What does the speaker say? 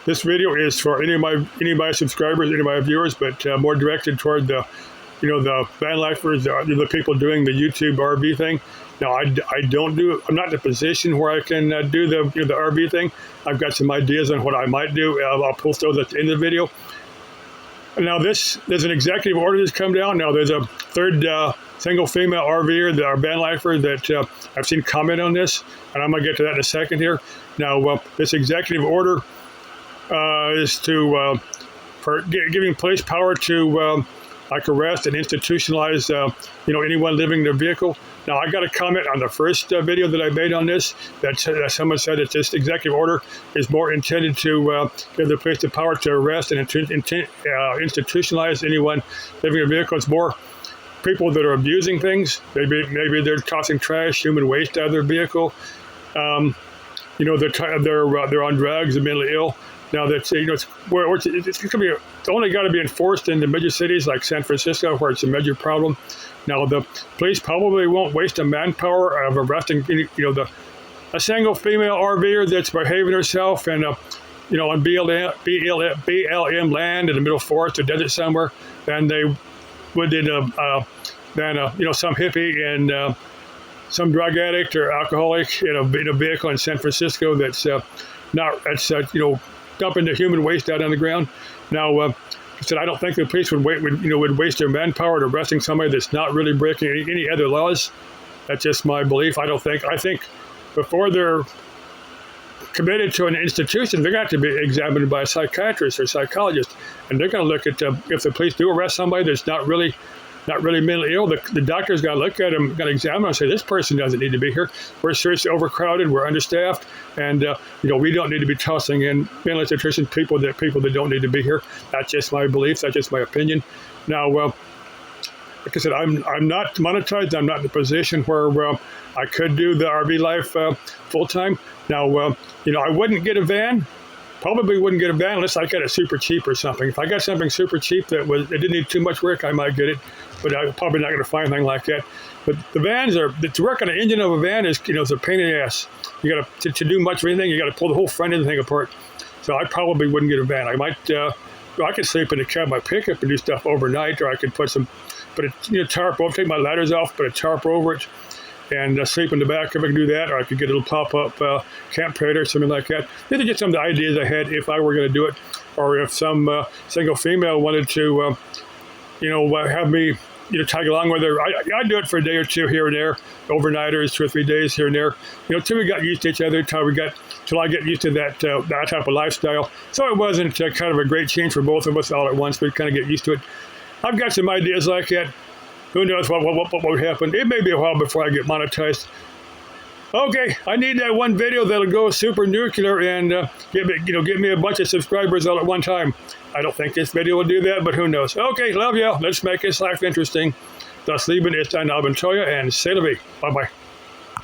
This video is for any of my subscribers, any of my viewers, but more directed toward the van lifers, the people doing the YouTube RV thing. Now, I'm not in a position where I can do the RV thing. I've got some ideas on what I might do. I'll post those at the end of the video. Now, there's an executive order that's come down. Now, there's a third single female RVer, our van lifer, that I've seen comment on this, and I'm going to get to that in a second here. Now, this executive order is to for giving police power to like arrest and institutionalize anyone living in their vehicle. Now, I got a comment on the first video that I made on this that someone said that this executive order is more intended to give the police the power to arrest and institutionalize anyone living in a vehicle. It's more people that are abusing things. Maybe they're tossing trash, human waste out of their vehicle. They're on drugs and mentally ill. Now that's it's only got to be enforced in the major cities like San Francisco, where it's a major problem. Now the police probably won't waste the manpower of arresting a single female RVer that's behaving herself and on BLM land in the middle forest or desert somewhere than they would in some hippie and some drug addict or alcoholic in a vehicle in San Francisco that's dumping the human waste out on the ground. Now, I said I don't think the police would waste their manpower to arresting somebody that's not really breaking any other laws. That's just my belief. I think before they're committed to an institution, they're going to have to be examined by a psychiatrist or psychologist, and they're going to look at if the police do arrest somebody that's not really mentally ill. The doctor's got to look at them, got to examine them and say, this person doesn't need to be here. We're seriously overcrowded, we're understaffed, and we don't need to be tossing in mental institution people that don't need to be here. That's just my belief. That's just my opinion. Now, like I said, I'm not monetized. I'm not in a position where I could do the RV life full time. Now, I wouldn't get a van. Probably wouldn't get a van unless I got it super cheap or something. If I got something super cheap that didn't need too much work, I might get it, but I'm probably not going to find anything like that. But the vans to work on the engine of a van is a pain in the ass. You got to do much of anything, you got to pull the whole front end thing apart. So I probably wouldn't get a van. I might I could sleep in the cab of my pickup and do stuff overnight, or I could put a tarp over, take my ladders off, put a tarp over it, and sleep in the back if I can do that, or I could get a little pop-up camp trailer or something like that. These are just some of the ideas I had if I were going to do it, or if some single female wanted to, have me, tag along with her. I'd do it for a day or two here and there, overnighters, 2 or 3 days here and there, till we got used to each other, till I get used to that type of lifestyle. So it wasn't kind of a great change for both of us all at once, but kind of get used to it. I've got some ideas like that. Who knows what would happen? It may be a while before I get monetized. Okay, I need that one video that'll go super nuclear and give me a bunch of subscribers all at one time. I don't think this video will do that, but who knows? Okay, love you. Let's make this life interesting. Das Leben ist ein Abenteuer, and c'est la vie. Bye-bye.